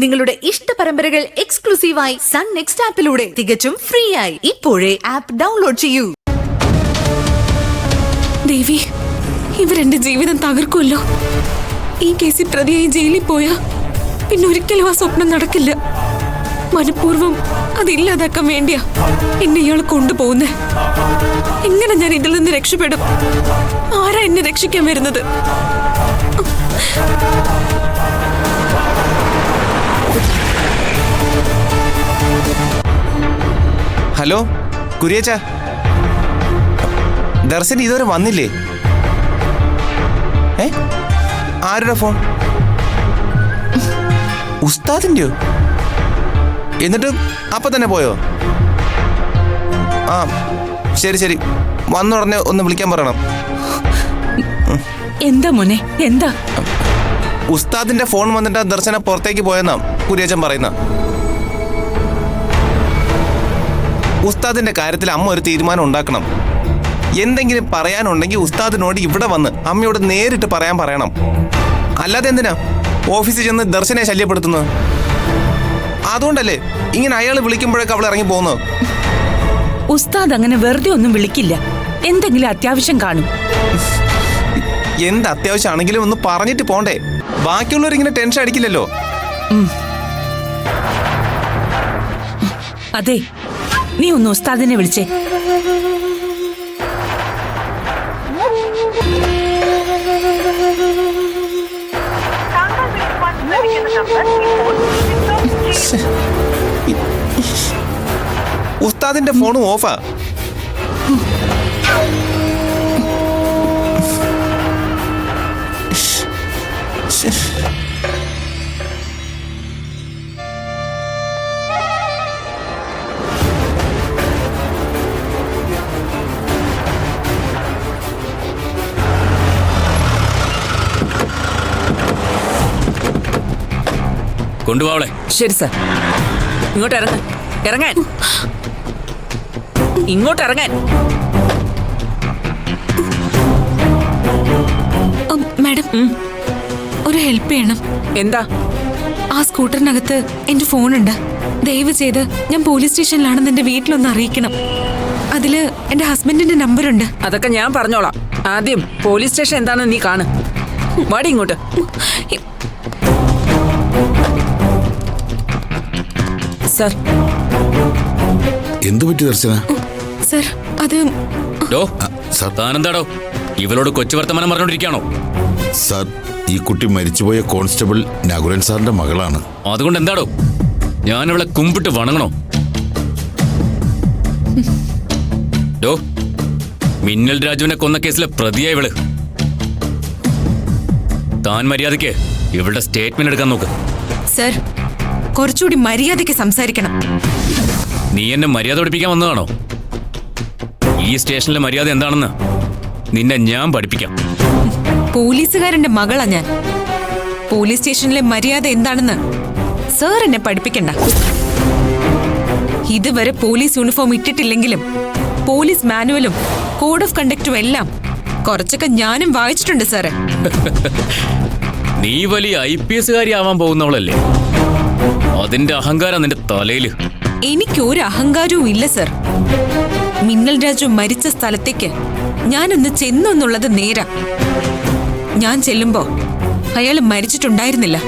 നിങ്ങളുടെ ഇഷ്ട പരമ്പരകൾ എക്സ്ക്ലൂസീവായി സൺ നെക്സ്റ്റ് ആപ്പിലൂടെ തികച്ചും ഫ്രീ ആയി ഇപ്പോഴേ ആപ്പ് ഡൗൺലോഡ് ചെയ്യൂ. ദേവി, ഇവരെന്റെ ജീവിതം തകർക്കുമല്ലോ. ഈ കേസിൽ പ്രതിയായി ജയിലിൽ പോയാ പിന്നെ ഒരിക്കലും ആ സ്വപ്നം നടക്കില്ല. മനഃപൂർവ്വം അതില്ലാതാക്കാൻ വേണ്ടിയാ എന്നെ ഇയാൾ കൊണ്ടുപോകുന്നേ. എങ്ങനെ ഞാൻ ഇതിൽ നിന്ന് രക്ഷപ്പെടും? ആരാ എന്നെ രക്ഷിക്കാൻ വരുന്നത്? ഹലോ കുര്യച്ച, ദർശൻ ഇതുവരെ വന്നില്ലേ? ആരുടെ ഫോൺ? ഉസ്താദിന്റെയോ? എന്നിട്ട് അപ്പൊ തന്നെ പോയോ? ആ ശരി ശരി, വന്നുടനെ ഒന്ന് വിളിക്കാൻ പറയണം. എന്താ മോനെ, എന്താ? ഉസ്താദിന്റെ ഫോൺ വന്നിട്ട് ദർശന പുറത്തേക്ക് പോയെന്നാ കുര്യച്ചൻ പറയുന്ന. ഉസ്താദിന്റെ കാര്യത്തിൽ അമ്മ ഒരു തീരുമാനം ഉണ്ടാക്കണം. എന്തെങ്കിലും പറയാനുണ്ടെങ്കിൽ ഉസ്താദിനോട് ഇവിടെ വന്ന് അമ്മയോട് നേരിട്ട് പറയാൻ പറയണം. അല്ലാതെ എന്തിനാ ഓഫീസിൽ ചെന്ന് ദർശനെ ശല്യപ്പെടുത്തുന്നത്? അതുകൊണ്ടല്ലേ ഇങ്ങനെ അയാൾ വിളിക്കുമ്പോഴൊക്കെ അവൾ ഇറങ്ങി പോകുന്നത്. ഉസ്താദ് അങ്ങനെ വെറുതെ ഒന്നും വിളിക്കില്ല. എന്തെങ്കിലും അത്യാവശ്യം കാണും. എന്ത് അത്യാവശ്യമാണെങ്കിലും ഒന്ന് പറഞ്ഞിട്ട് പോണ്ടേ? ബാക്കിയുള്ളവർ ഇങ്ങനെ ടെൻഷൻ അടിക്കില്ലല്ലോ. അതെ, നീ ഒന്ന് ഉസ്താദിനെ വിളിച്ചേ. ഉസ്താദിന്റെ ഫോണും ഓഫാ. കൊണ്ടുപോവളെ. ശരി സാർ. ഇങ്ങോട്ട് ഇറങ്ങാൻ ഇങ്ങോട്ട് ഇറങ്ങാൻ. മാഡം, ഒരു ഹെൽപ്പ് ചെയ്യണം. എന്താ? ആ സ്കൂട്ടറിനകത്ത് എന്റെ ഫോണുണ്ട്. ദയവ് ചെയ്ത് ഞാൻ പോലീസ് സ്റ്റേഷനിലാണെന്ന് എന്റെ വീട്ടിലൊന്ന് അറിയിക്കണം. അതില് എന്റെ ഹസ്ബൻഡിന്റെ നമ്പറുണ്ട്. അതൊക്കെ ഞാൻ പറഞ്ഞോളാം. ആദ്യം പോലീസ് സ്റ്റേഷൻ എന്താണെന്ന് നീ കാണ്. വാടി ഇങ്ങോട്ട്. സാർ. എന്തു പറ്റി ദർശന? സർ, അത് താനെന്താടോ ഇവളോട് കൊച്ചു വർത്തമാനം പറഞ്ഞോണ്ടിരിക്കുകയാണോ? സാർ, ഈ കുട്ടി മരിച്ചുപോയ കോൺസ്റ്റബിൾ നകുലൻ സാറിന്റെ മകളാണ്. അതുകൊണ്ട് എന്താടോ ഞാൻ അവളെ കുമ്പിട്ട് വണങ്ങണോ? മിന്നൽ രാജുവിനെ കൊന്ന കേസിലെ പ്രതിയായ ഇവള്. താൻ മര്യാദയ്ക്ക് ഇവളുടെ സ്റ്റേറ്റ്മെന്റ് എടുക്കാൻ നോക്ക്. സർ, കുറച്ചുകൂടി മര്യാദയ്ക്ക് സംസാരിക്കണം. നീ എന്നെ മര്യാദ പഠിപ്പിക്കാൻ വന്നതാണോ? ഈ സ്റ്റേഷനിലെ മര്യാദ എന്താണെന്ന് നിന്നെ ഞാൻ പഠിപ്പിക്കാം. പോലീസുകാരന്റെ മകളാ ഞാൻ. പോലീസ് സ്റ്റേഷനിലെ മര്യാദ എന്താണെന്ന് സർ എന്നെ പഠിപ്പിക്കണ്ട. ഇതുവരെ പോലീസ് യൂണിഫോം ഇട്ടിട്ടില്ലെങ്കിലും പോലീസ് മാനുവലും കോഡ് ഓഫ് കണ്ടക്റ്റും എല്ലാം കുറച്ചൊക്കെ ഞാനും വായിച്ചിട്ടുണ്ട് സാറേ. നീ വലിയ IPS കാരിയാവാൻ പോകുന്നവളല്ലേ? അതിന്റെ അഹങ്കാരം നിന്റെ തലയില്. എനിക്കൊരു അഹങ്കാരവും ഇല്ല സർ. മിന്നൽ രാജു മരിച്ച സ്ഥലത്തേക്ക് ഞാനൊന്ന് ചെന്നു എന്നുള്ളത് നേരാ. ഞാൻ ചെല്ലുമ്പോ അയാൾ മരിച്ചിട്ടുണ്ടായിരുന്നില്ല.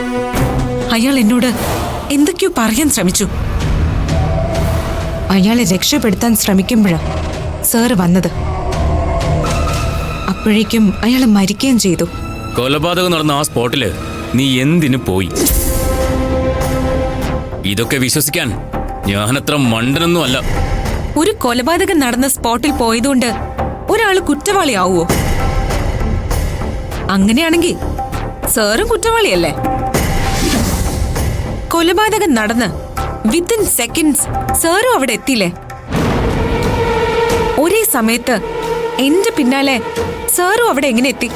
അയാൾ എന്നോട് എന്തൊക്കെയോ പറയാൻ ശ്രമിച്ചു. അയാളെ രക്ഷപ്പെടുത്താൻ ശ്രമിക്കുമ്പോഴാ സാറ് വന്നത്. അപ്പോഴേക്കും അയാൾ മരിക്കുകയും ചെയ്തു. കൊലപാതകം നടന്ന ആ സ്പോട്ടില് നീ എന്തിനു പോയി? ഇതൊക്കെ വിശ്വസിക്കാൻ ഞാനത്ര മണ്ടനൊന്നും അല്ല. ഒരു കൊലപാതകം നടന്ന സ്പോട്ടിൽ പോയതുകൊണ്ട് ഒരാൾ കുറ്റവാളിയാവോ? അങ്ങനെയാണെങ്കിൽ സാറും കുറ്റവാളിയല്ലേ? കൊലപാതകം നടന്ന് വിത്തിൻ സെക്കൻഡ്സ് സാറും അവിടെ എത്തിയില്ലേ? ഒരേ സമയത്ത് എന്റെ പിന്നാലെ സാറും അവിടെ എങ്ങനെ എത്തി?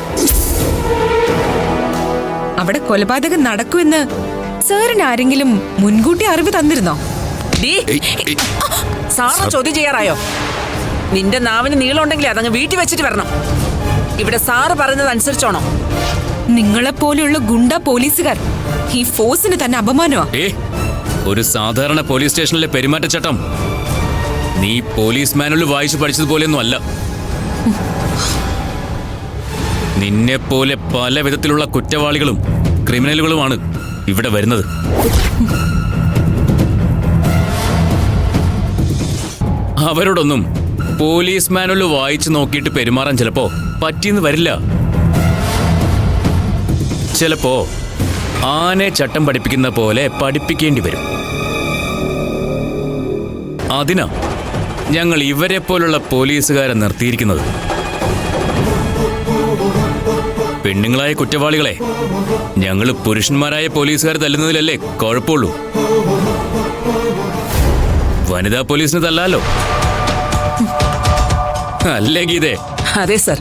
അവിടെ കൊലപാതകം നടക്കുമെന്ന് സാറിന് ആരെങ്കിലും മുൻകൂട്ടി അറിവ് തന്നിരുന്നോ? സാറിന് ചോദ്യം ചെയ്യാറായോ? നിന്റെ നാവിന് നീളമുണ്ടെങ്കിൽ അതങ്ങ് വീട്ടിൽ വെച്ചിട്ട് വരണം. ഇവിടെ സാറ് പറയുന്നത് അനുസരിച്ചോണോ? നിങ്ങളെപ്പോലെയുള്ള ഗുണ്ട പോലീസുകാർ ഈ ഫോഴ്സിന് തന്നെ അപമാനമാ. ഒരു സാധാരണ പോലീസ് സ്റ്റേഷനിലെ പെരുമാറ്റച്ചട്ടം നീ പോലീസ് മാനുവൽ വായിച്ചു പഠിച്ചതുപോലെയൊന്നും അല്ല. നിന്നെപ്പോലെ പല വിധത്തിലുള്ള കുറ്റവാളികളും ക്രിമിനലുകളുമാണ് ഇവിടെ വരുന്നത്. അവരോടൊന്നും പോലീസ് മാനുവൽ വായിച്ചു നോക്കിയിട്ട് പെരുമാറാൻ ചിലപ്പോ പറ്റിയെന്ന് വരില്ല. ചിലപ്പോ ആനെ ചട്ടം പഠിപ്പിക്കുന്ന പോലെ പഠിപ്പിക്കേണ്ടി വരും. അതിനാ ഞങ്ങൾ ഇവരെ പോലുള്ള പോലീസുകാരെ നിർത്തിയിരിക്കുന്നത്. പെണ്ണുങ്ങളായ കുറ്റവാളികളെ ഞങ്ങൾ പുരുഷന്മാരായ പോലീസുകാർ തല്ലുന്നതിലല്ലേ കുഴപ്പമുള്ളൂ. വനിതാ പോലീസിന് തല്ലാലോ, അല്ലേ ഗീതേ? അതെ സർ.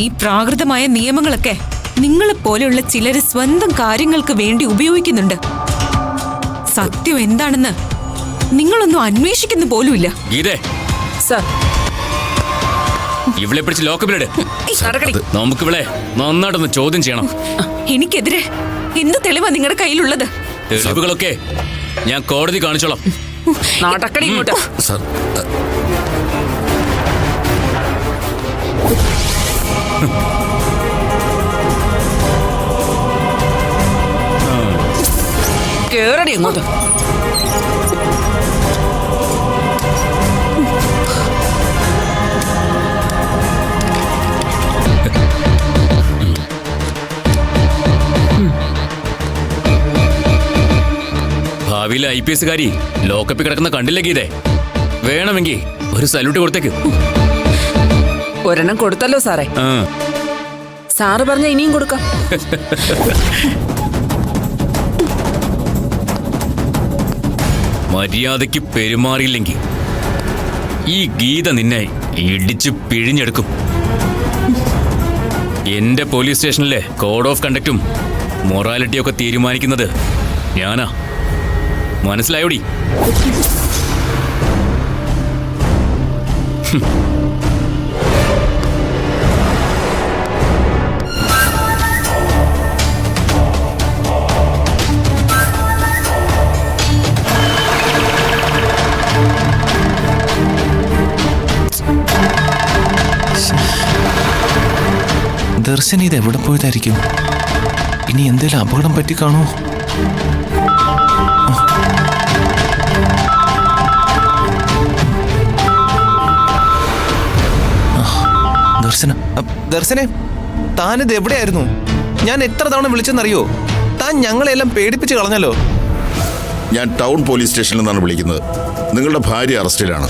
ഈ പ്രാകൃതമായ നിയമങ്ങളൊക്കെ നിങ്ങളെ പോലെയുള്ള ചിലര് സ്വന്തം കാര്യങ്ങൾക്ക് വേണ്ടി ഉപയോഗിക്കുന്നുണ്ട്. സത്യം എന്താണെന്ന് നിങ്ങളൊന്നും അന്വേഷിക്കുന്ന പോലുമില്ല. ഗീതേ, സർ. ഇവളെ പിടിച്ച് ലോക്കപ്പിലിട്. നടക്കടി. നമുക്കിവളെ നന്നായിട്ടൊന്ന് ചോദ്യം ചെയ്യണം. എനിക്കെതിരെ എന്ത് തെളിവാ നിങ്ങളുടെ കയ്യിലുള്ളത്? തെളിവുകളൊക്കെ ഞാൻ കോടതി കാണിച്ചോളാം. നടക്കടി ഇങ്ങോട്ട്. സാർ, കേറടി ഇങ്ങോട്ട്. ഭാവിയിലെ IPS കാരി ലോക്കപ്പിൽ കിടക്കുന്ന കണ്ടില്ലേ ഗീതേ? വേണമെങ്കിൽ ഒരു സല്യൂട്ട് കൊടുത്തേക്ക്. ഒരെണ്ണം കൊടുത്തല്ലോ സാറേ. ആ, സാറ് പറഞ്ഞ ഇനിയും കൊടുക്കാം. മര്യാദയ്ക്ക് പെരുമാറിയില്ലെങ്കിൽ ഈ ഗീത നിന്നെ ഇടിച്ച് പിഴിഞ്ഞെടുക്കും. എന്റെ പോലീസ് സ്റ്റേഷനിലെ കോഡ് ഓഫ് കണ്ടക്റ്റും മൊറാലിറ്റിയും ഒക്കെ തീരുമാനിക്കുന്നത് ഞാനാ. മനസ്സിലായോടി? ദർശൻ ഇത് എവിടെ പോയതായിരിക്കും? ഇനി എന്തെങ്കിലും അപകടം പറ്റിക്കാണോ? ദർശനെ, താനിത് എവിടെയായിരുന്നു? ഞാൻ എത്ര തവണ വിളിച്ചെന്നറിയോ? താൻ ഞങ്ങളെല്ലാം പേടിപ്പിച്ച് കളഞ്ഞല്ലോ. ഞാൻ ടൗൺ പോലീസ് സ്റ്റേഷനിൽ നിന്നാണ് വിളിക്കുന്നത്. നിങ്ങളുടെ ഭാര്യ അറസ്റ്റിലാണ്.